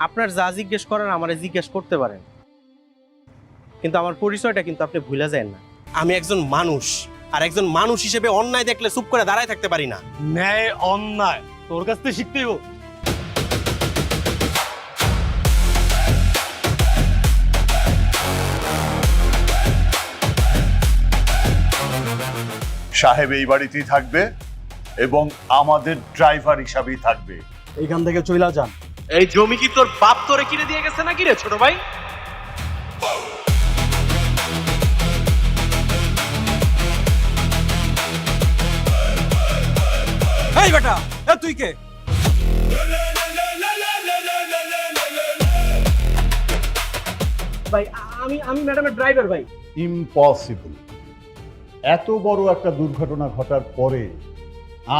আপনার যা জিজ্ঞেস করার আমারে জিজ্ঞেস করতে পারেন, কিন্তু আমার পরিচয়টা কিন্তু আপনি ভুলে যান না। আমি একজন মানুষ, আর একজন মানুষ হিসেবে অন্যায় দেখলে চুপ করে দাঁড়ায় থাকতে পারি না। ন্যায় অন্যায় তোর কাছ থেকে শিখতেই হোক। সাহেব এই বাড়িতেই থাকবে এবং আমাদের ড্রাইভার হিসাবেই থাকবে। এইখান থেকে চইলা যান। এই জমি কি তোর বাপ তোরে কিনে দিয়ে গেছে নাকি রে ছোট ভাই? এই বেটা, এ তুই কে? ভাই আমি ম্যাডামের ড্রাইভার ভাই। ইম্পসিবল। এত বড় একটা দুর্ঘটনা ঘটার পরে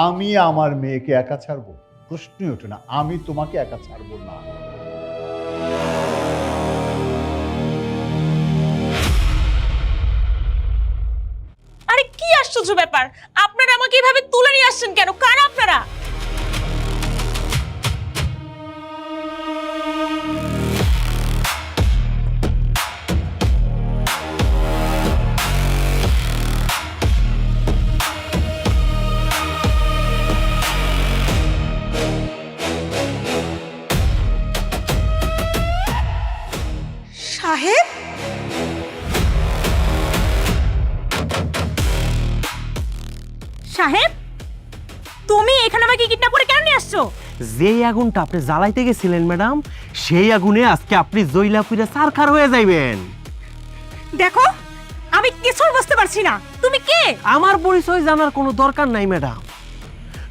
আমি আমার মেয়েকে একা ছাড়বো? প্রশ্নই ওঠে না। আমি তোমাকে একা ছাড়বো না। আরে কি আশ্চর্য ব্যাপার, আপনারা আমাকে এভাবে তুলে নিয়ে আসছেন কেন? কারা আপনারা? সাহেব, সাহেব তুমি এখানে আমাকে কিডন্যাপ করে কেন নিয়ে আসছো? যেই আগুনটা আপনি জ্বালাইতে গেছিলেন ম্যাডাম, সেই আগুনে আজকে আপনি জয়লা পুরা সারখার হয়ে যাইবেন। দেখো আমি কিছুই বুঝতে পারছি না, তুমি কে? আমার পরিচয় জানার কোনো দরকার নাই ম্যাডাম।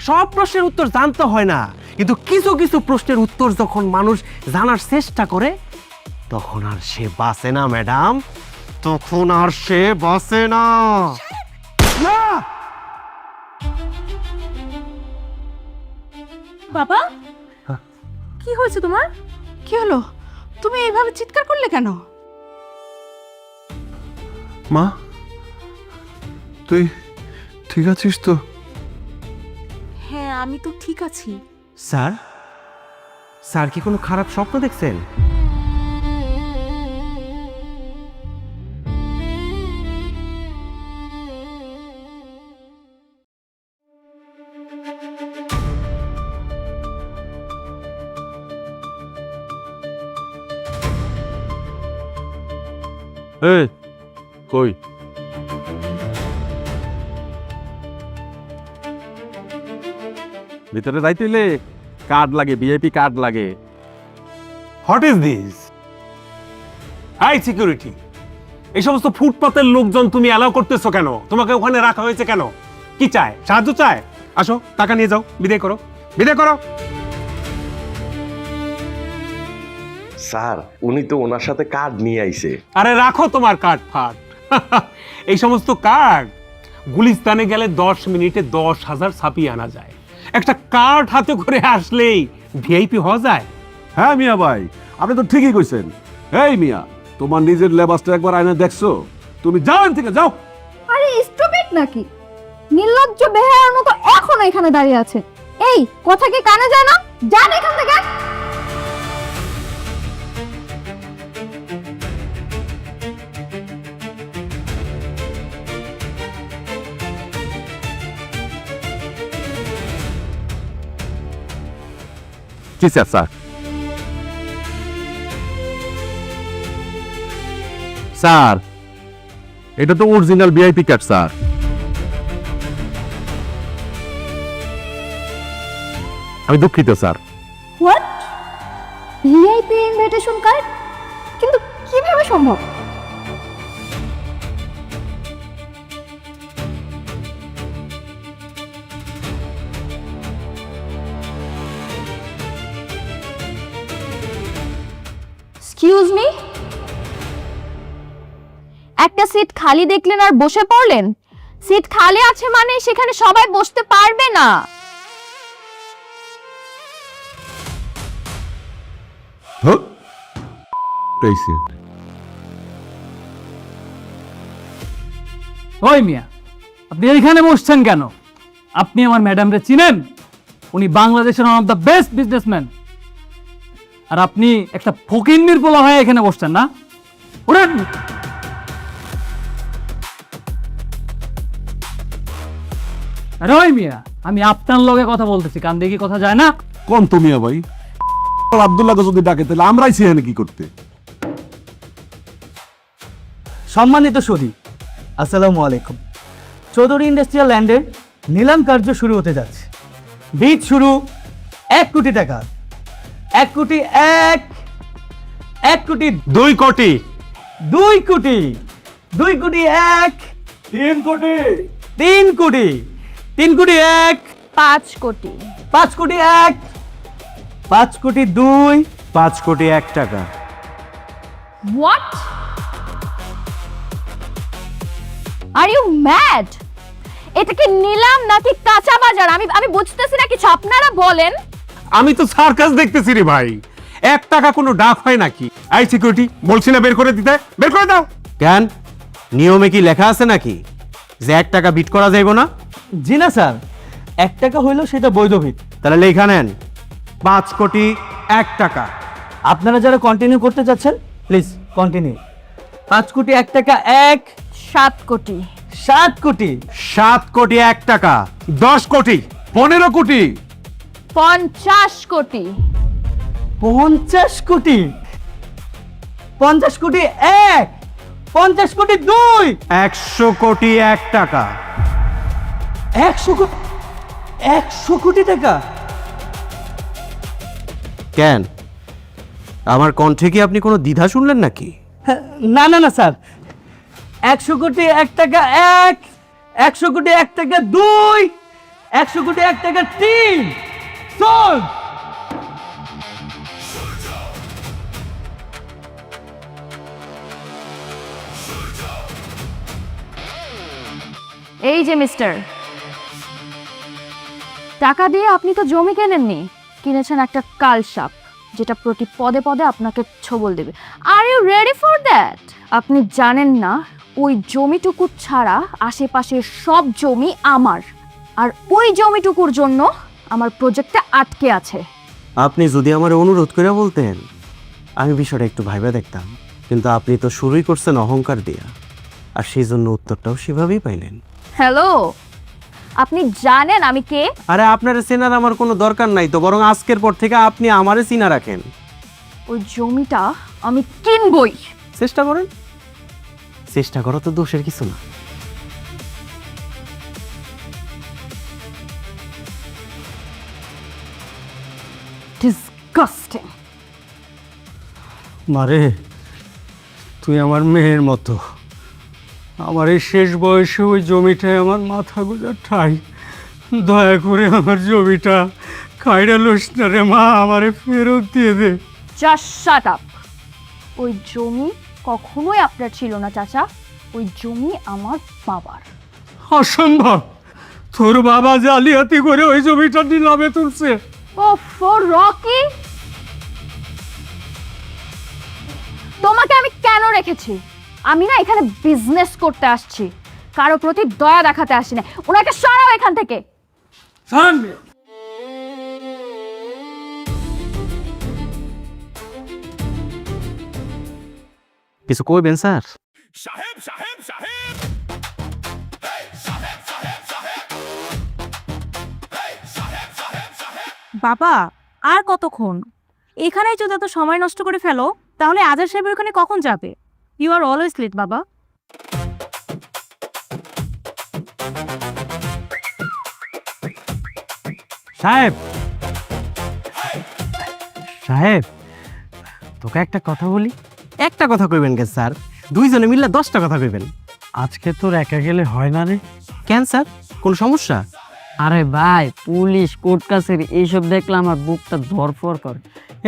সব প্রশ্নের উত্তর জানতে হয় না, কিন্তু কিছু কিছু প্রশ্নের উত্তর যখন মানুষ জানার চেষ্টা করে তখন আর সে বাঁচে না ম্যাডাম, তখন আর সে বাঁচে না। বাবা, কি হয়েছে তোমার? কি হলো? তুমি এইভাবে চিৎকার করলে কেন? মা, তুই ঠিক আছিস তো? হ্যাঁ আমি তো ঠিক আছি। স্যার, স্যার কি কোনো খারাপ স্বপ্ন দেখছেন? এই কই? ভিতরে যাইতে হইলে কার্ড লাগে, ভিআইপি কার্ড লাগে। What is this? High security, এই সমস্ত ফুটপাতের লোকজন তুমি অ্যালাউ করতেছো কেন? তোমাকে ওখানে রাখা হয়েছে কেন? কি চায়? সাহায্য চায়? আসো, টাকা নিয়ে যাও, বিদায় করো, বিদায় করো। স্যার উনি তো ওনার সাথে কার্ড নিয়ে আইছে। আরে রাখো তোমার কার্ড ফাট। এই সমস্ত কার্ড গুলিস্তানে গেলে 10 মিনিটে 10,000 ছাপিয়ে আনা যায়। একটা কার্ড হাতে করে আসলেই ভিআইপি হওয়া যায়। হ্যাঁ মিয়া ভাই, আপনি তো ঠিকই কইছেন। এই মিয়া, তোমার নিজের লেবাসটা একবার আয়না দেখছো? তুমি যাও এখান থেকে, যাও। আরে স্টুপিড নাকি? নির্লজ্জ বেহায়ার মতো এখনো এখানে দাঁড়িয়ে আছে। এই কথা কি কানে যায় না? যান এখান থেকে। কি স্যার? স্যার স্যার, এটা তো অরিজিনাল ভিআইপি কার্ড স্যার। আমি দুঃখিত sir. What? VIP invitation card? কিন্তু কিভাবে সম্ভব? এক্সকিউজ মি, একটা সিট খালি দেখলেন আর বসে পড়লেন? সিট খালি আছে মানে সেখানে সবাই বসতে পারবে না। ওই মিয়া, আপনি এইখানে বসছেন কেন? আপনি আমার ম্যাডামরে চিনেন? উনি বাংলাদেশের one of the best businessman. আর আপনি একটা ফকিন্নির পোলা হয়ে এখানে বসছেন না? ওঠেন। আরে ওই মিয়া, আমি আপনার লগে কথা বলতেছি, কান দিয়ে কি কথা যায় না? কোন তো মিয়া ভাই? আব্দুল্লাহকে যদি ডাকে তাহলে আমরাই সেখানে কি করতে? সম্মানিত সুধী, আসসালামু আলাইকুম। চৌধুরী ইন্ডাস্ট্রিয়াল ল্যান্ডের নিলাম কার্য শুরু হতে যাচ্ছে। বীজ শুরু 1 কোটি টাকা। 1 কোটি 1 কোটি 2 কোটি 2 কোটি 2 কোটি 1 3 কোটি 3 কোটি 3 কোটি 1 5 কোটি 5 কোটি 1 5 কোটি 2 5 কোটি 1 টাকা। What are you mad? এটা কি নিলাম নাকি কাঁচা বাজার? আমি আমি বুঝতেছি না কিছু, আপনারা বলেন। আমি তো সার্কাস দেখতেছি রে ভাই। 1 টাকা কোনো ডাক হয় নাকি? আই সিকিউরিটি, বলছি না বের করে দিতে, বের করে দাও। কেন, নিয়মে কি লেখা আছে নাকি যে 1 টাকা বিট করা যাইব না? জি না স্যার, 1 টাকা হইলেও সেটা বৈধ ভিত। তাহলে লেখা নেন 5 কোটি 1 টাকা। আপনারা যারা কন্টিনিউ করতে চাচ্ছেন প্লিজ কন্টিনিউ। 5 কোটি 1 টাকা 7 কোটি 7 কোটি 7 কোটি 1 টাকা। 10 কোটি 15 কোটি 50 কোটি 50 কোটি 50 কোটি 1 50 কোটি 2 100 কোটি 1 টাকা। 100 কোটি টাকা। কেন, আমার কণ্ঠে কি আপনি কোনো দ্বিধা শুনলেন নাকি? না না না স্যার, 100 কোটি 1 টাকা 1 100 কোটি 1 টাকা 2 100 কোটি 1 টাকা 3 সোল্ড। এই যে মিস্টার, টাকা দিয়ে আপনি তো জমি কেনেননি, কিনেছেন একটা কালসাপ যেটা প্রতি পদে পদে আপনাকে ছবল দেবে। Are you ready for that? আপনি জানেন না ওই জমিটুকু ছাড়া আশেপাশের সব জমি আমার, আর ওই জমিটুকুর জন্য আমার প্রজেক্টটা আটকে আছে। আপনি যদি আমার অনুরোধ করে বলতেন আমি বিষয়টা একটু ভাইবা দেখতাম, কিন্তু আপনি তো শুরুই করছেন অহংকার দিয়া, আর সেই জন্য উত্তরটাও সেভাবেই পাইলেন। হ্যালো, আপনি জানেন আমি কে? আরে আপনার চেনার আমার কোনো দরকার নাই তো, বরং আজকের পর থেকে আপনি আমারে চিনা রাখেন। ওই জমিটা আমি কিনবই। চেষ্টা করেন, চেষ্টা করো তো দোষের কিছু না। ডিসগাস্টিং। মারে, তুই আমার মেয়ের মতো। আমার এই শেষ বয়সে ওই জমিটায় আমার মাথা গোজার ঠাই। দয়া করে আমার জমিটা কাইরা লোস না রে মা, আমারে ফেরত দিয়ে দে। Just shut up. ওই জমি কখনোই আপনার ছিল না চাচা, ওই জমি আমার বাবার। অসম্ভব! তোর বাবা জালিয়াতি করে ওই জমিটা নিলামে তুলছে। ওফো রকি, তোমাকে আমি কেন রেখেছি? আমি না এখানে বিজনেস করতে আসছি, কারো প্রতি দয়া দেখাতে আসি না। ওনাকে সরাও এখান থেকে। কিছু কইবেন স্যার? বাবা, আর কতক্ষণ? এখানেই যদি এত সময় নষ্ট করে ফেলো তাহলে আজাদ সাহেবের ওখানে কখন যাবে? ইউ আর অলওয়েজ লেট বাবা। সাহেব, সাহেব, তোকে একটা কথা বলি। একটা কথা কইবেন কেন স্যার? দুইজনে মিললে 10টা কথা কইবেন। আজকে তোর একা গেলে হয় না রে? কেন স্যার, কোন সমস্যা? আরে ভাই, পুলিশ কোর্ট কাছারি এইসব দেখলে আমার বুকটা ধরফর করে।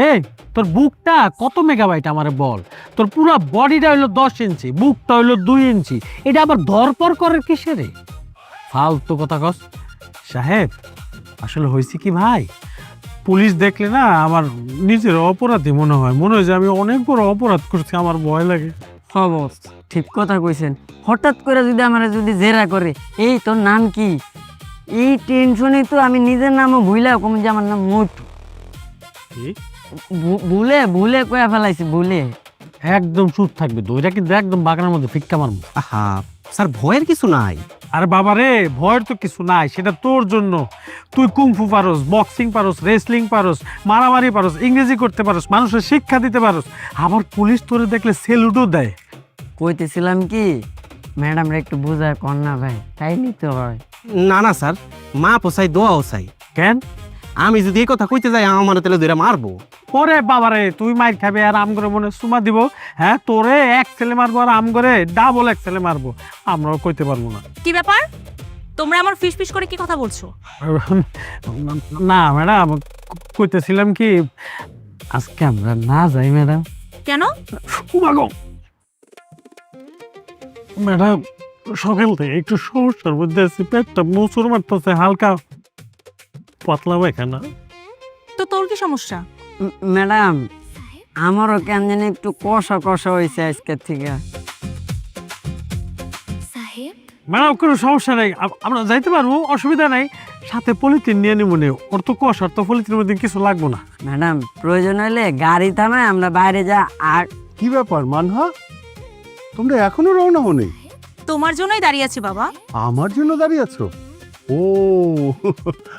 এই, তোর বুকটা কত মেগাবাইট আমারে বল। তোর পুরো বডিটা হইলো 10 ইঞ্চি, বুকটা হইলো 2 ইঞ্চি। এটা আবার ধরপর করে কিসে রে? ফালতু কথা কস। সাহেব, আসলে হয়েছে কি ভাই, পুলিশ দেখলে না আমার নিজের অপরাধী মনে হয় যে আমি অনেক বড় অপরাধ করছি, আমার ভয় লাগে। বস, ঠিক কথা কইছেন। হঠাৎ করে যদি আমার যদি জেরা করে, এই তোর নাম কি, এই টেনশনে তো আমি নিজের নামও ভুইলা কম যে আমার নাম মোটু। ভুলে ভুলে কয়া ফেলাইছি ভুলে। একদম চুপ থাকবে তো, এটা কিন্তু একদম বাগানের মধ্যে ফিক্কা মারবো। আহা স্যার, ভয়ের কিছু নাই। আরে বাবা রে, ভয়ের তো কিছু নাই, সেটা তোর জন্য। তুই কুংফু পারোস, বক্সিং পারোস, রেসলিং পারোস, মারামারি পারোস, ইংরেজি করতে পারোস, মানুষের শিক্ষা দিতে পারোস, আবার পুলিশ তোরে দেখলে সেলুটও দেয়। কইতেছিলাম কি, ম্যাডামরা একটু বোঝায় কর না ভাই, তাই নিতে হয়। না না স্যার, মা পোসাই দোয়াও চাই। কেন? আমি যদি এই কথা কইতে যাই আমার তেলে ধরে মারবো। পরে বাবারে তুই মাইর খাবে আর আম করে মনে সুমা দিব। হ্যাঁ, তোরে এক ছেলে মারবো আর আম করে ডাবল এক ছেলে মারবো, আমরাও কইতে পারবো না। কি ব্যাপার, তোমরা আমার ফিস ফিস করে কি কথা বলছো? না ম্যাডাম, কইতেছিলাম কি, আজকে আমরা না যাই ম্যাডাম। কেন? ম্যাডাম, সকাল থেকে একটু সমস্যার মধ্যে আছি, পেটটা মোচড় মারতেছে, হালকা পাতলা পায়খানা। তো তোর কি সমস্যা? ম্যাডাম, আমারও কেন জানি একটু কষা কষা হয়েছে আজকের থেকে। ম্যাডাম, কোনো সমস্যা নেই, আমরা যাইতে পারবো, অসুবিধা নাই। সাথে পলিথিন নিয়ে নিব, ওর তো কষার তো পলিথিনের মধ্যে কিছু লাগবো না। ম্যাডাম, প্রয়োজন হলে গাড়ি থামায় আমরা বাইরে যা। আর কি ব্যাপার মানহা, তোমরা এখনো রওনা হনি? তোমার জন্যই দাঁড়িয়ে আছি বাবা। আমার জন্য দাঁড়িয়ে আছো? ও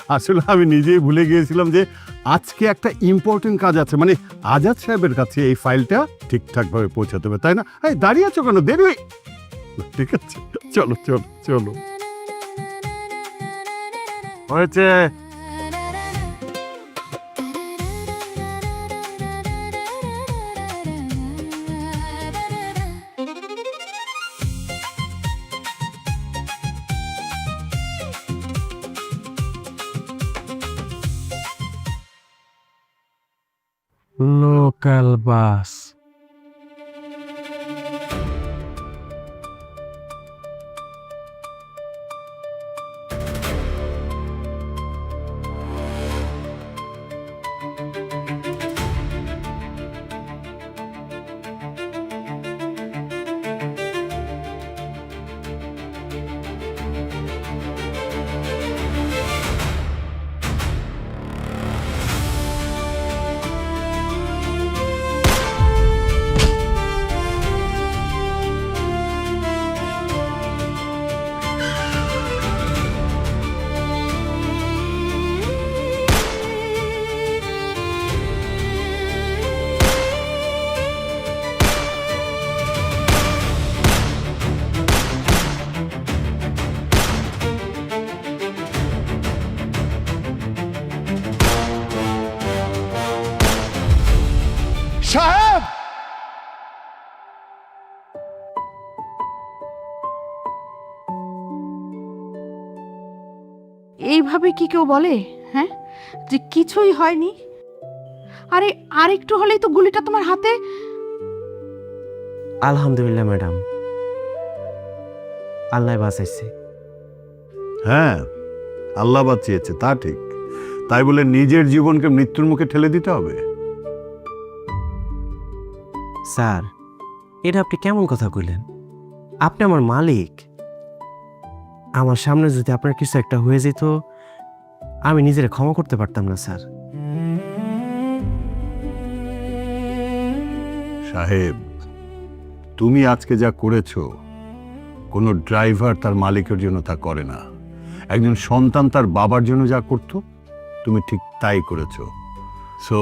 আসলে আমি নিজেই ভুলে গিয়েছিলাম যে আজকে একটা ইম্পর্টেন্ট কাজ আছে, মানে আজাদ সাহেবের কাছে এই ফাইলটা ঠিকঠাক ভাবে পৌঁছাতে হবে, তাই না? এই দাঁড়িয়ে আছো কেন, দেরি হয়ে- ঠিক আছে, চলো চলো চলো। হয়েছে। Local bus. সাহেব, এইভাবে কি কেউ বলে, হ্যাঁ, যে কিছুই হয়নি? আরে আরেকটু হলেই তো গুলিটা তোমার হাতে। আলহামদুলিল্লাহ ম্যাডাম, আল্লাহ বাঁচাইছে। হ্যাঁ, আল্লাহ বাঁচিয়েছে তা ঠিক, তাই বলে নিজের জীবনকে মৃত্যুর মুখে ঠেলে দিতে হবে? স্যার, এটা আপনি কেমন কথা কইলেন? আপনি আমার মালিক। আমার সামনে যদি আপনার কিছু একটা হয়ে যেত, আমি নিজের ক্ষমা করতে পারতাম না স্যার। সাহেব, তুমি আজকে যা করেছো, কোনো ড্রাইভার তার মালিকের জন্য তা করে না। একজন সন্তান তার বাবার জন্য যা করতো, তুমি ঠিক তাই করেছো। সো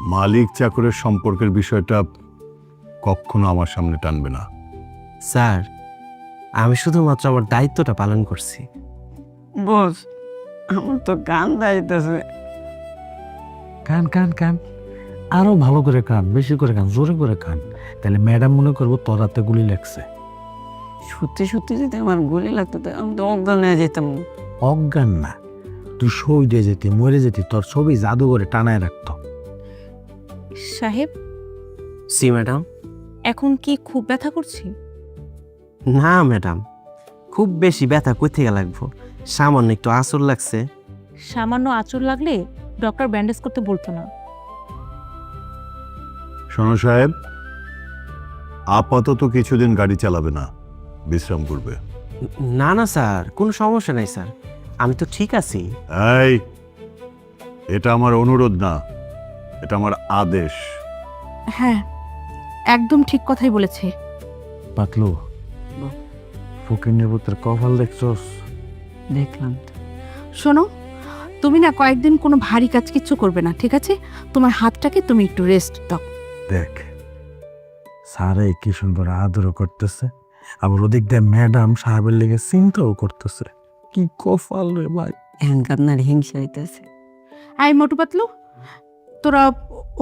মালিক চাকরের সম্পর্কের বিষয়টা কখনো আমার সামনে টানবে না। স্যার, আমি শুধুমাত্র আমার দায়িত্বটা পালন করছি। বস, আমার তো কান দাইতেছে। কান কান কান, আরো ভালো করে কান, বেশি করে কান, জোরে করে কান, তাহলে ম্যাডাম মনে করবো তোর হাতে গুলি লাগছে। সত্যি সত্যি যদি আমার গুলি লাগতো তো আমি তো অজ্ঞান হয়ে যেতাম। অজ্ঞান না, তুই শহীদে যেতি, মরে যেতি, তোর ছবি জাদুঘরে টানায় রাখতো। সাহেব, সি ম্যাডাম। এখন কি খুব ব্যথা করছে? না ম্যাডাম, খুব বেশি ব্যথা কই থেকে লাগবো, সামান্য একটু আঁচড় লাগছে। সামান্য আঁচড় লাগলে ডক্টর ব্যান্ডেজ করতে বলতো না। শোনো সাহেব, আপাতত কিছুদিন গাড়ি চালাবে না, বিশ্রাম করবে। না না স্যার, কোনো সমস্যা নাই স্যার, আমি তো ঠিক আছি। এই, এটা আমার অনুরোধ না, এটা আমার আদেশ। হ্যাঁ, একদম ঠিক কথাই বলেছে। পাতলু ফকিনের পুত্রের কপাল দেখছস? দেখলাম তো। শোনো, তুমি না কয়েকদিন কোনো ভারী কাজ কিচ্ছু করবে না, ঠিক আছে? তোমার হাতটাকে তুমি একটু রেস্ট দাও। দেখ স্যারে কি সুন্দর আদরও করতেছে, আবার ওদিক দিয়ে ম্যাডাম সাহেবের লেগে চিন্তাও করতেছে। কি কপাল রে ভাই। এখন আপনার হিংসা হইতেছে। আই মোটু পাতলু, তোরা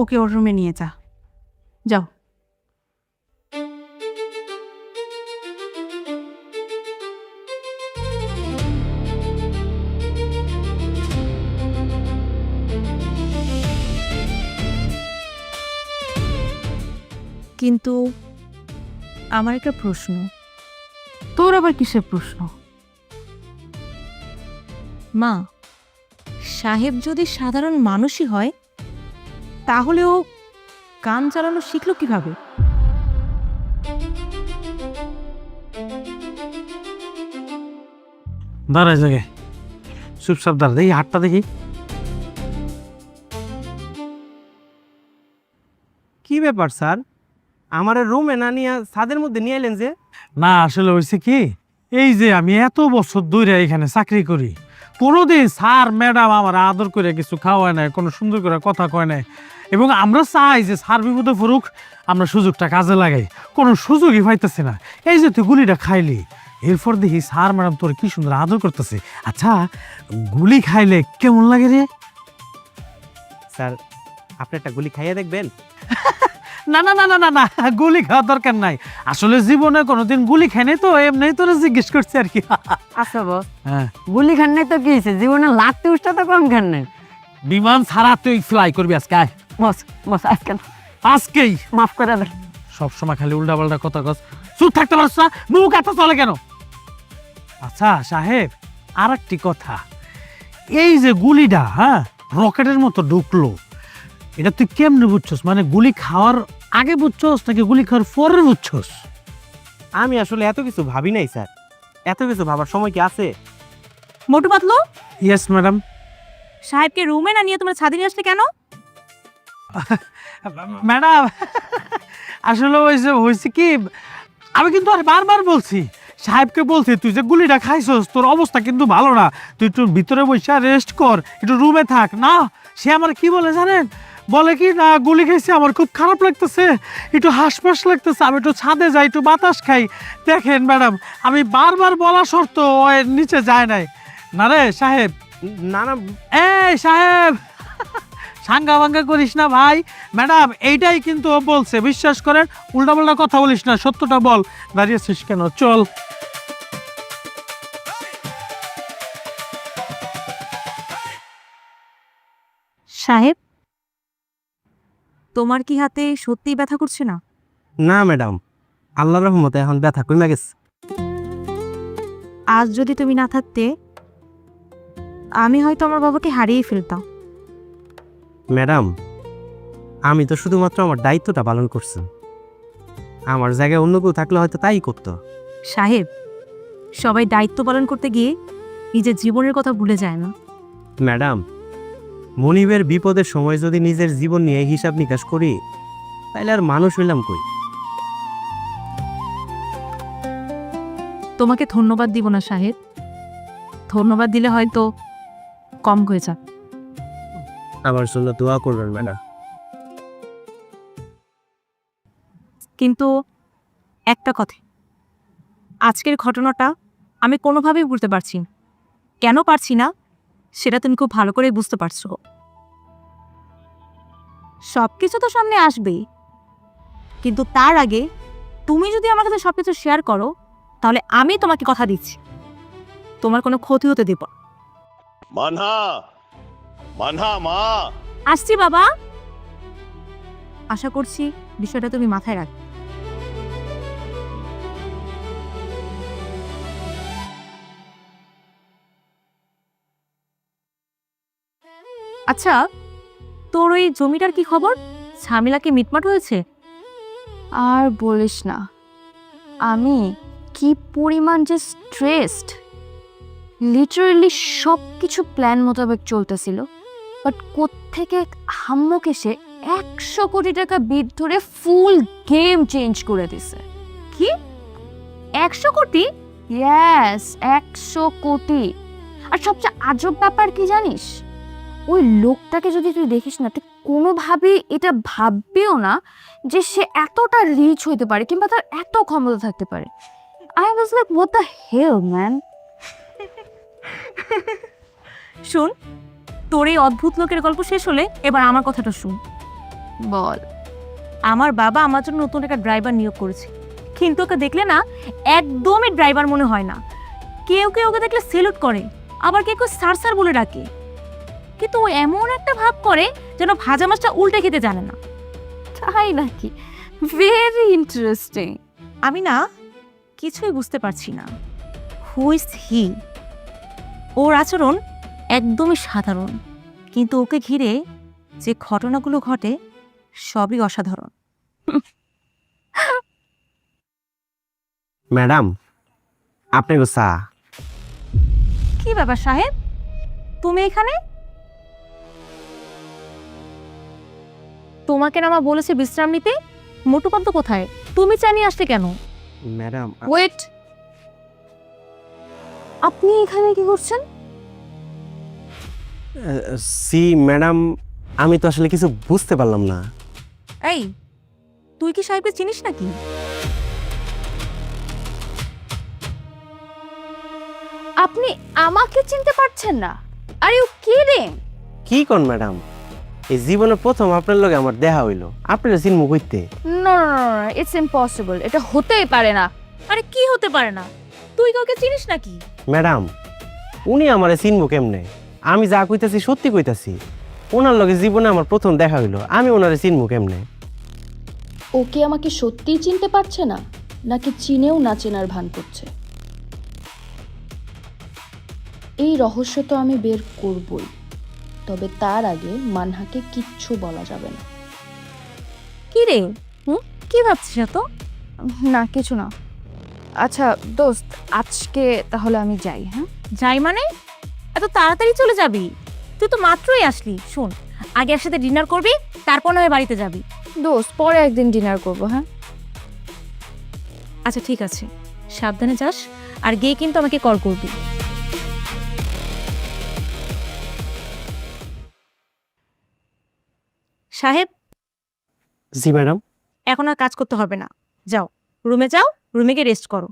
ওকে ওর রুমে নিয়ে যা, যাও। কিন্তু আমার একটা প্রশ্ন। তোর আবার কিসের প্রশ্ন? মা, সাহেব যদি সাধারণ মানুষই হয় তাহলেও গান চালানো শিখলো কিভাবে? দাঁড়ায় জাগে চুপচাপ দাঁড়া, দেখি হাতটা দেখি। কি ব্যাপার স্যার, আমার রুমে না নিয়ে ছাদের মধ্যে নিয়ে এলেন যে? না আসলে হয়েছে কি, এই যে আমি এত বছর ধরে এখানে চাকরি করি, কোনোদিন স্যার ম্যাডাম আমার আদর করে কিছু খাওয়ায় নাই, কোনো সুন্দর করে কথা কয় নাই। এবং আমরা চাই যে স্যার বিপদে পড়ুক, আমরা সুযোগটা কাজে লাগাই, কোনো সুযোগই পাইতেছি না। এই যে তুই গুলিটা খাইলি, এরপর দেখি স্যার ম্যাডাম তোর কি সুন্দর আদর করতেছে। আচ্ছা গুলি খাইলে কেমন লাগে রে? স্যার, আপনি একটা গুলি খাইয়ে দেখবেন? না না না না না না, গুলি খাওয়ার দরকার নাই। আসলে জীবনে কোনোদিন গুলি খাই নাই তো, এমনি তোরা জিজ্ঞেস করছি আর কি। আচ্ছা বস, হ্যাঁ, গুলি খান নাই তো কি হয়েছে, জীবনে লাগতে উঠটা তো কম খান নাই। বিমান ছাড়া তুই ফ্লাই করবি আজকে? আয়। বস বস, আজকে না, আজকেই মাফ করে দেন। সবসময় খালি উল্টা পাল্টা কথা কস, চুপ থাকতে পারছ না, মুখ এত চলে কেন? আচ্ছা সাহেব, আর একটি কথা, এই যে গুলিটা হ্যাঁ রকেটের মতো ঢুকলো, এটা তুই কেমনে বুঝছস? মানে গুলি খাওয়ার আগে বুঝছস নাকি গুলি খাওয়ার পরে বুঝছস? আমি আসলে এত কিছু ভাবি নাই স্যার, এত কিছু ভাবার সময় কি আছে? Motu Patlu, yes madam. সাহেবকে রুমে না নিয়ে তোমরা ছাদে নিয়ে আসলে কেন? ম্যাডাম আসলে হয়েছে কি, আমি কিন্তু আর বারবার বলছি সাহেবকে, বলছি তুই যে গুলিটা খাইছস তোর অবস্থা কিন্তু ভালো না, তুই একটু ভিতরে বসে রেস্ট কর, একটু রুমে থাক না। সে আমার কি বলে জানেন, বলে কি না গুলি খাইছে আমার খুব খারাপ লাগতেছে, একটু হাসপাস লাগতেছে, আমি একটু ছাদে যাই একটু বাতাস খাই। দেখেন ম্যাডাম, আমি বারবার বলা শর্ত ও এর নিচে যায় নাই। না রে সাহেব, না না, এই সাহেব সাঙ্গা ভাঙ্গা করিস না ভাই। ম্যাডাম এইটাই কিন্তু ও বলছে, বিশ্বাস করেন, উল্টাপাল্টা কথা বলিস না, সত্যটা বল। দাঁড়িয়েছিস কেন, চল। সাহেব, তোমার কি হাতে সত্যিই ব্যথা করছে না? না ম্যাডাম, আল্লাহর রহমতে এখন ব্যথা কমে গেছে। আজ যদি তুমি না থাকতে আমি হয়তো আমার বাবাকে হারিয়ে ফেলতাম। ম্যাডাম, আমি তো শুধুমাত্র আমার দায়িত্বটা পালন করছি, আমার জায়গায় অন্য কেউ থাকলে হয়তো তাই করতো। সাহেব, সবাই দায়িত্ব পালন করতে গিয়ে নিজের জীবনের কথা ভুলে যায় না। ম্যাডাম, মনিবের বিপদের সময় যদি নিজের জীবন নিয়ে হিসাব নিকাশ করি, তাহলে আর মানুষ হইলাম কই? তোমাকে ধন্যবাদ দিব না সাহেব, ধন্যবাদ দিলে হয়তো কম হয়ে যাক। আমার জন্য দোয়া করবেন ম্যাডাম। কিন্তু একটা কথা, আজকের ঘটনাটা আমি কোনোভাবেই বুঝতে পারছি না। কেন পারছি না সেটা তুমি খুব ভালো করে বুঝতে পারছো। সব কিছু তো সামনে আসবেই, কিন্তু তার আগে তুমি যদি আমার কাছে সব কিছু শেয়ার করো, তাহলে আমি তোমাকে কথা দিচ্ছি তোমার কোনো ক্ষতি হতে দেব না। মানহা, মানহা মা। আসছি বাবা, আশা করছি বিষয়টা তুমি মাথায় রাখবে। আচ্ছা, তোর ওই জমিটার কি খবর? ঝামেলাকে মিটমাট হয়েছে? আর বলিস না, আমি কি পরিমাণ যে স্ট্রেসড, লিটারেলি সব কিছু প্ল্যান মোতাবেক চলতেছিল, বাট কোত্থেকে হাম্মক এসে 100 কোটি টাকা বিট ধরে ফুল গেম চেঞ্জ করে দিছে। কি 100 কোটি? ইয়েস, 100 কোটি। আর সবচেয়ে আজব ব্যাপার কি জানিস, ওই লোকটাকে যদি তুই দেখিস না, তুই কোনোভাবেই এটা ভাববেও না যে সে এতটা রিচ হইতে পারে কিংবা তার এত ক্ষমতা থাকতে পারে। I was like what the hell man. শুন, তোর এই অদ্ভুত লোকের গল্প শেষ হলে এবার আমার কথাটা শুন। বল। আমার বাবা আমার জন্য নতুন একটা ড্রাইভার নিয়োগ করেছে, কিন্তু ওকে দেখলে না একদমই ড্রাইভার মনে হয় না। কেউ কেউ ওকে দেখলে সেলুট করে, আবার কেউ কেউ স্যার স্যার বলে ডাকে, কিন্তু ও এমন একটা ভাব করে যেন ভাজা মাছটা উল্টে খেতে জানে না। তাই নাকি? Very interesting. আমি না কিছুই বুঝতে পারছি না। Who is he? ওর আচরণ একদমই সাধারণ, কিন্তু ওকে ঘিরে যে ঘটনাগুলো ঘটে সবই অসাধারণ। ম্যাডাম, আপনি গো চা। কি ব্যাপার সাহেব, তুমি এখানে? তোমাকে না মা বলেছে বিশ্রাম নিতে, মোটুপান্ত কোথায়? তুমি চা নিয়ে আসলে কেন? ম্যাডাম, ওয়েট, আপনি এখানে কি করছেন? সি ম্যাডাম, আমি তো আসলে কিছু বুঝতে পারলাম না। এই, তুই কি সাহেবকে চিনিস নাকি? আপনি আমাকে চিনতে পারছেন না? Are you kidding? কি কোন ম্যাডাম, এই জীবনে প্রথম আপনার লগে আমার দেখা হইলো, আপনারা চিনমু কইতে? No no no, it's impossible, এটা হতেই পারে না। আরে কি হতে পারে না? তুই কাউকে চিনিস নাকি? ম্যাডাম, উনি আমারে চিনবো কেমনে? আমি যা কইতাছি সত্যি কইতাছি। ওনার লগে জীবনে আমার প্রথম দেখা হইলো, আমি ওনারে চিনবো কেমনে? ও কি আমাকে সত্যিই চিনতে পারছে না, নাকি চিনেও না চেনার ভান করছে? এই রহস্য তো আমি বের করবই, তবে তার আগে মানহাকে কিচ্ছু বলা যাবে না। কি রে, কি ভাবছিস এত? না কিছু না। আচ্ছা দোস্ত, আজকে তাহলে আমি যাই। হ্যাঁ যাই মানে? এত তাড়াতাড়ি চলে যাবি? তুই তো মাত্রই আসলি। শোন, আগে একসাথে ডিনার করবি, তারপর নয় বাড়িতে যাবি। দোস্ত, পরে একদিন ডিনার করবো। হ্যাঁ আচ্ছা ঠিক আছে, সাবধানে যাস, আর গিয়ে কিন্তু আমাকে কল করবি। সাহেব। জি ম্যাডাম। এখন আর কাজ করতে হবে না, যাও রুমে যাও, রুমে গিয়ে রেস্ট করো।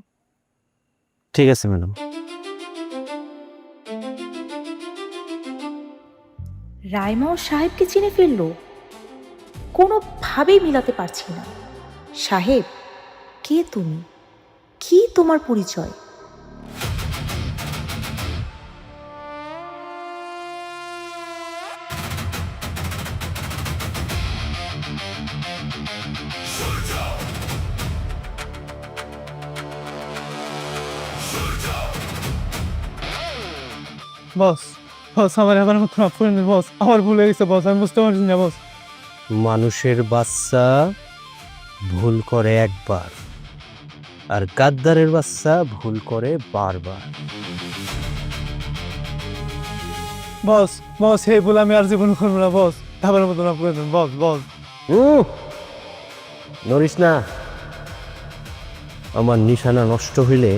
ঠিক আছে ম্যাডাম। রাইমা ও সাহেবকে চিনে ফেললো, কোনোভাবেই মিলাতে পারছি না। সাহেব, কে তুমি? কি তোমার পরিচয়? বস, বস আমার এবার মতো মাফ করে দিন বস, আমার ভুল হয়ে গেছে বস, আমি বুঝতে পারছি না বস। মানুষের বাচ্চা ভুল করে একবার, আর গাদ্দারের বাচ্চা ভুল করে বারবার। বস, বস এই ভুল আমি আর জীবন করবো না বস, এবার মতো মাফ করে দিন বস। বস নড়িস না। আমার নিশানা নষ্ট হইলে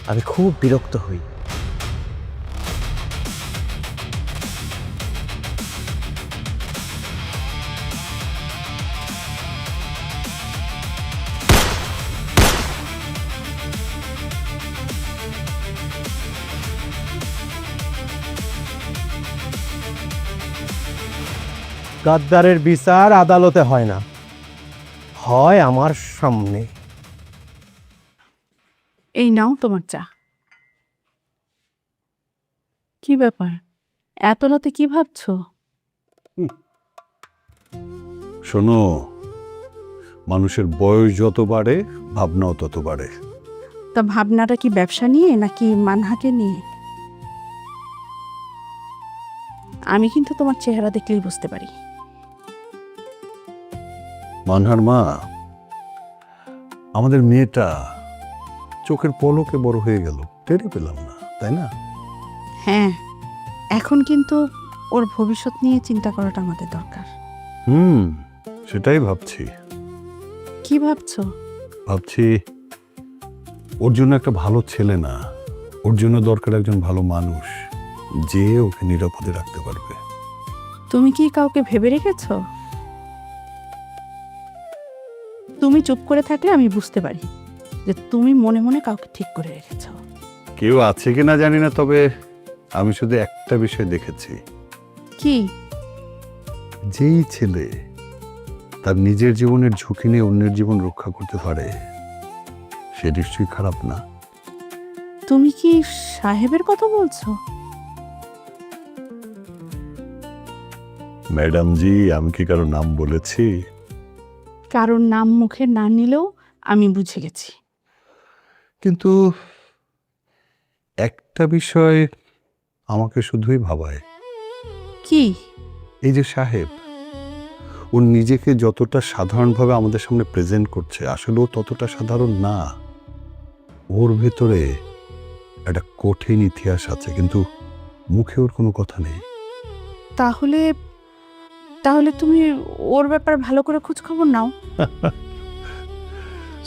আমি খুব বিরক্ত হই। গাদ্দারের বিচার আদালতে হয় না, হয় আমার সামনে। এই নাও তোমার চা। কি ব্যাপার, এত রাতে কি ভাবছো? শোনো, মানুষের বয়স যত বাড়ে ভাবনাও তত বাড়ে। তা ভাবনাটা কি ব্যবসা নিয়ে নাকি মানহাকে নিয়ে? আমি কিন্তু তোমার চেহারা দেখলেই বুঝতে পারি। মানহার মা, আমাদের মেয়েটা চোখের পলকে বড় হয়ে গেল, টেরে পেলাম না, তাই না? হ্যাঁ, এখন কিন্তু ওর ভবিষ্যৎ নিয়ে চিন্তা করাটা আমাদের দরকার। সেটাই ভাবছি। কি ভাবছো? ভাবছি ওর জন্য একটা ভালো ছেলে না, ওর জন্য দরকার একজন ভালো মানুষ যে ওকে নিরাপদে রাখতে পারবে। তুমি কি কাউকে ভেবে রেখেছো? তুমি চুপ করে থাকলে আমি বুঝতে পারি যে তুমি মনে মনে কাউকে ঠিক করে রেখেছো। কেউ আছে কিনা জানি না, তবে আমি শুধু একটা বিষয় দেখেছি। কি? যেই ছেলে তার নিজের জীবনের ঝুঁকি নিয়ে অন্যের জীবন রক্ষা করতে পারে সে নিশ্চয়ই খারাপ না। তুমি কি সাহেবের কথা বলছো? ম্যাডাম জি, আমি কি কারো নাম বলেছি? কারোর নাম মুখে না নিলেও আমি বুঝে গেছি। কিন্তু একটা বিষয় আমাকে শুধুই ভাবায়। কি? এই যে সাহেব, ও নিজেকে যতটা সাধারণভাবে আমাদের সামনে প্রেজেন্ট করছে, আসলে ও ততটা সাধারণ না। ওর ভেতরে একটা কঠিন ইতিহাস আছে, কিন্তু মুখে ওর কোনো কথা নেই। তাহলে তাহলে তুমি ওর ব্যাপারে ভালো করে খোঁজ খবর নাও।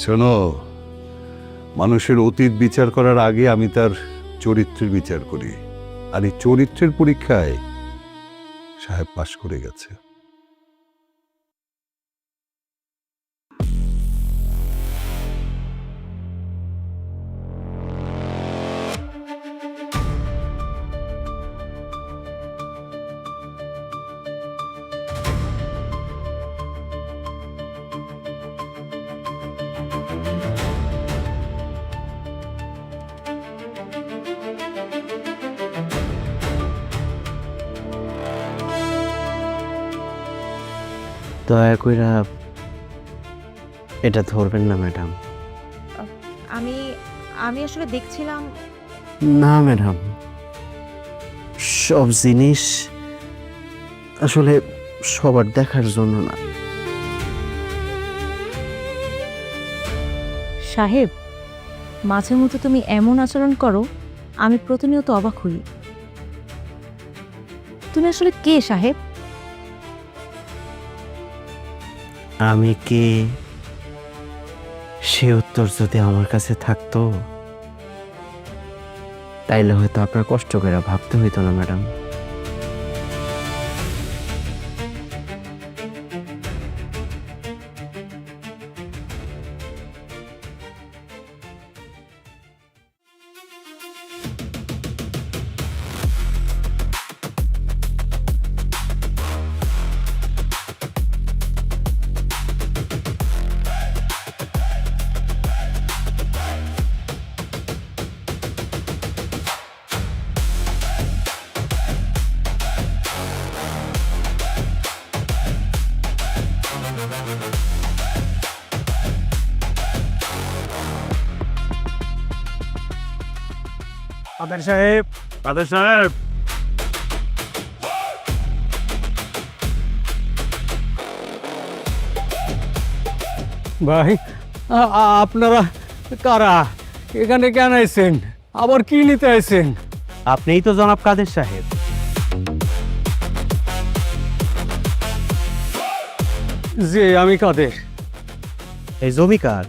শোনো, মানুষের অতীত বিচার করার আগে আমি তার চরিত্রের বিচার করি, আর এই চরিত্রের পরীক্ষায় সাহেব পাশ করে গেছে। দয়া কইরা এটা ধরবেন না ম্যাডাম। আমি আমি আসলে দেখছিলাম। না ম্যাডাম, সব জিনিস আসলে সবার দেখার জন্য না। সাহেব, মাঝে মধ্যে তুমি এমন আচরণ করো, আমি প্রতিনিয়ত অবাক হই। তুমি আসলে কে সাহেব? আমি কে সে উত্তর যদি আমার কাছে থাকতো তাইলে হয়তো আপনার কষ্ট করে ভাবতে হইতো না ম্যাডাম। কাদের সাহেব, কাদের সাহেব, ভাই আপনারা কারা? এখানে কেন আইছেন? আবার কি নিতে আইছেন? আপনিই তো জনাব কাদের সাহেব। যে আমি কাদের? এই জমিকার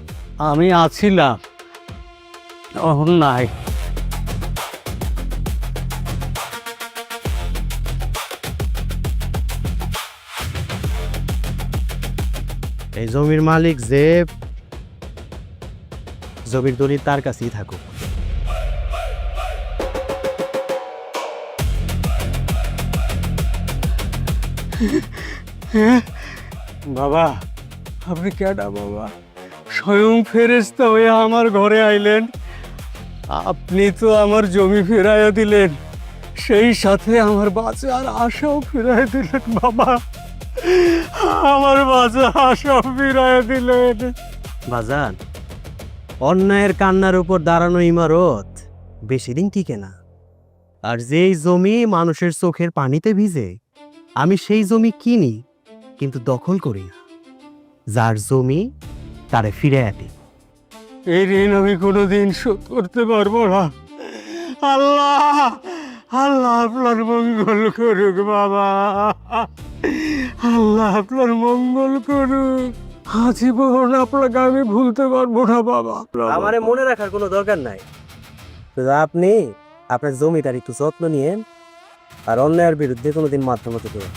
আমি আছিলাম, এখন নাই। এই জমির মালিক যে, জমির দলিল তার কাছেই থাকুক। বাবা, আপনি কেডা বাবা? স্বয়ং ফেরেশতা হয়ে আমার ঘরে আইলেন, আপনি তো আমার জমি ফেরাইয়া দিলেন, সেই সাথে আমার বাঁচার আশাও ফিরাইয়া দিলেন বাবা। আমার বাঁচার আশাও ফিরাইয়া দিলেন। বাজান, অন্যায়ের কান্নার উপর দাঁড়ানো ইমারত বেশি দিন টিকে না। আর যেই জমি মানুষের চোখের পানিতে ভিজে, আমি সেই জমি কিনি কিন্তু দখল করি না। যার জমি তারে ফিরে আনি। এই ঋণ আমি কোনোদিন শোধ করতে পারবো না। আল্লাহ, আল্লাহ আপনার মঙ্গল করুক বাবা, আল্লাহ আপনার মঙ্গল করুক। আজীবন আপনাকে আমি ভুলতে পারবো না বাবা। আমারে মনে রাখার কোনো দরকার নাই, শুধু আপনি আপনার জমিটার একটু যত্ন নিয়েন আর অন্যায়ের বিরুদ্ধে কোনোদিন মাথা মতো দেবেন।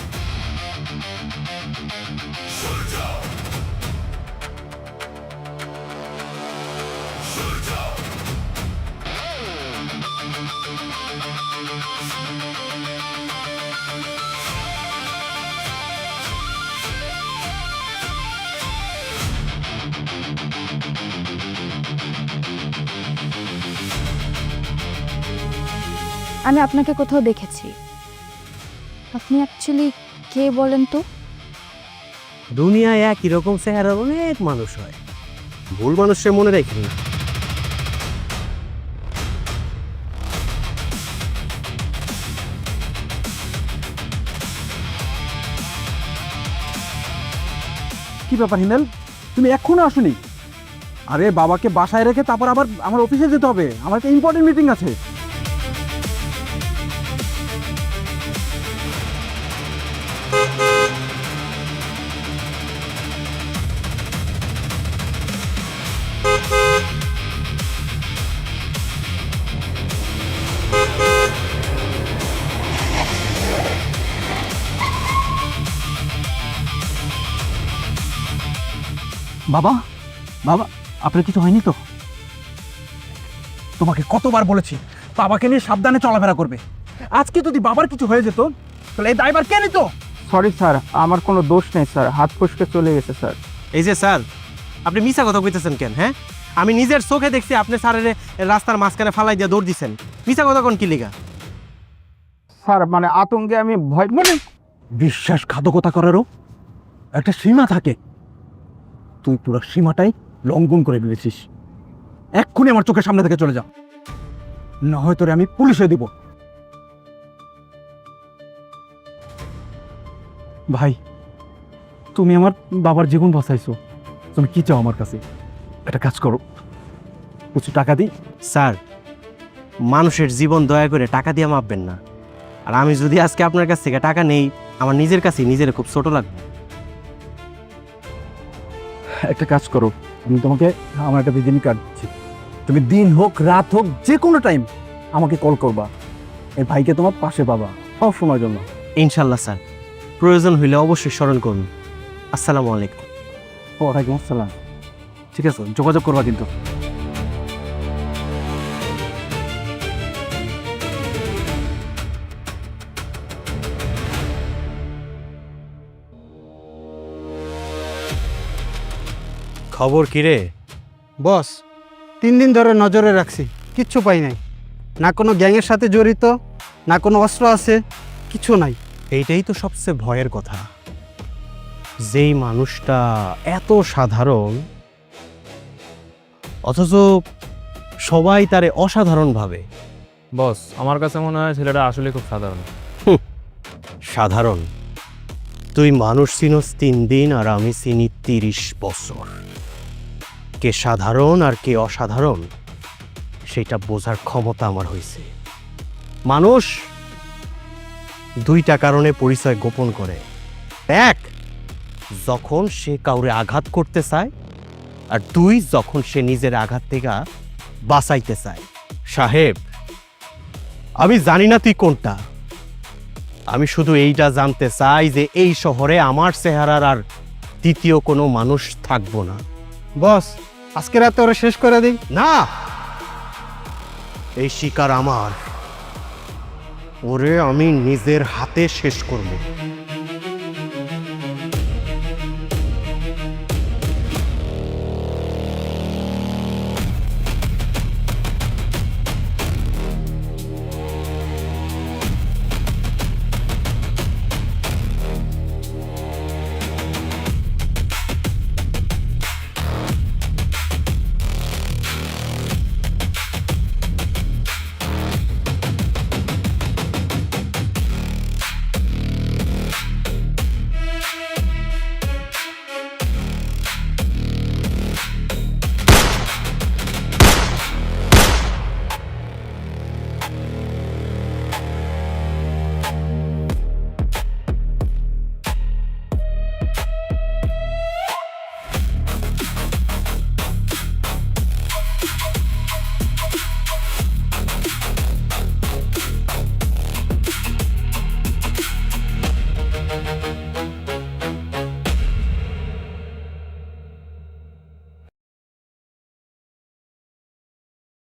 আমি আপনাকে কোথাও দেখেছি। আপনি অ্যাকচুয়ালি কে বলেন তো? দুনিয়ায় একই রকম চেহারার অনেক মানুষ হয়, ভুল মানুষের মনে রাখেন না। কি ব্যাপার হিমেল, তুমি এখনো আসোনি? আরে বাবাকে বাসায় রেখে তারপর আবার আমার অফিসে যেতে হবে, আমার একটা ইম্পর্টেন্ট মিটিং আছে। বাবা, বাবা, আপনার কিছু হয়নি তো? তোমাকে কতবার বলেছি বাবাকে নিয়ে সাবধানে চলাফেরা করবে। আজকে যদি বাবার কিছু হয়ে যেত তাহলে এই দায়ভার কে নিত? সরি স্যার, আমার কোনো দোষ নেই স্যার, হাত ফসকে চলে গেছে স্যার। এই যে স্যার, আপনি মিছা কথা কইতেছেন কেন? হ্যাঁ, আমি নিজের চোখে দেখছি আপনি স্যারের রাস্তার মাঝখানে ফালাই দিয়ে দৌড় দিচ্ছেন। মিছা কথা কোন কি লিগা? স্যার মানে আতঙ্কে আমি ভয়, মানে বিশ্বাসঘাতকতা করারও একটা সীমা থাকে। তুই পুরো সীমাটাই লঙ্ঘন করে ফেলেছিস। এক্ষুনি আমার চোখের সামনে থেকে চলে যা, না হয় তোরে আমি পুলিশে দিব। ভাই, তুমি আমার বাবার জীবন বাঁচাইছো, তুমি কি চাও আমার কাছে? একটা কাজ করো, কিছু টাকা দিই। স্যার, মানুষের জীবন দয়া করে টাকা দিয়ে মাপবেন না। আর আমি যদি আজকে আপনার কাছ থেকে টাকা নেই, আমার নিজের কাছে নিজের খুব ছোট লাগবে। একটা কাজ করো, আমি তোমাকে আমার একটা ভিজিটিং কার্ড দিচ্ছি, তুমি দিন হোক রাত হোক যে কোনো টাইম আমাকে কল করবা। এই ভাইকে তোমার পাশে পাবা সব সময়ের জন্য। ইনশাল্লাহ স্যার, প্রয়োজন হইলে অবশ্যই স্মরণ করুন। আসসালামু আলাইকুম। ওয়ালাইকুম আসসালাম। ঠিক আছে, যোগাযোগ করবা কিন্তু। খবর কি রে? বস, 3 দিন ধরে নজরে রাখছি, কিচ্ছু পাই নাই। না কোনো গ্যাংয়ের সাথে জড়িত, না কোনো অস্ত্র আছে, কিছু নাই। এইটাই তো সবচেয়ে ভয়ের কথা, যেই মানুষটা এত সাধারণ অথচ সবাই তারে অসাধারণ ভাবে। বস, আমার কাছে মনে হয় ছেলেটা আসলে খুব সাধারণ। সাধারণ? তুই মানুষ চিনস 3 দিন আর আমি চিনি 30 বছর। কে সাধারণ আর কে অসাধারণ সেটা বোঝার ক্ষমতা আমার হয়েছে। মানুষ 2টা কারণে পরিচয় গোপন করে। এক, যখন সে কাউরে আঘাত করতে চায়, আর 2, যখন সে নিজের আঘাত থেকে বাঁচাইতে চায়। সাহেব, আমি জানি না তুই কোনটা, আমি শুধু এইটা জানতে চাই যে এই শহরে আমার চেহারার আর দ্বিতীয় কোনো মানুষ থাকবো না। বস, আজকে রাতে ওরা শেষ করে দিই। না, এই শিকার আমার, ওরে আমি নিজের হাতে শেষ করব।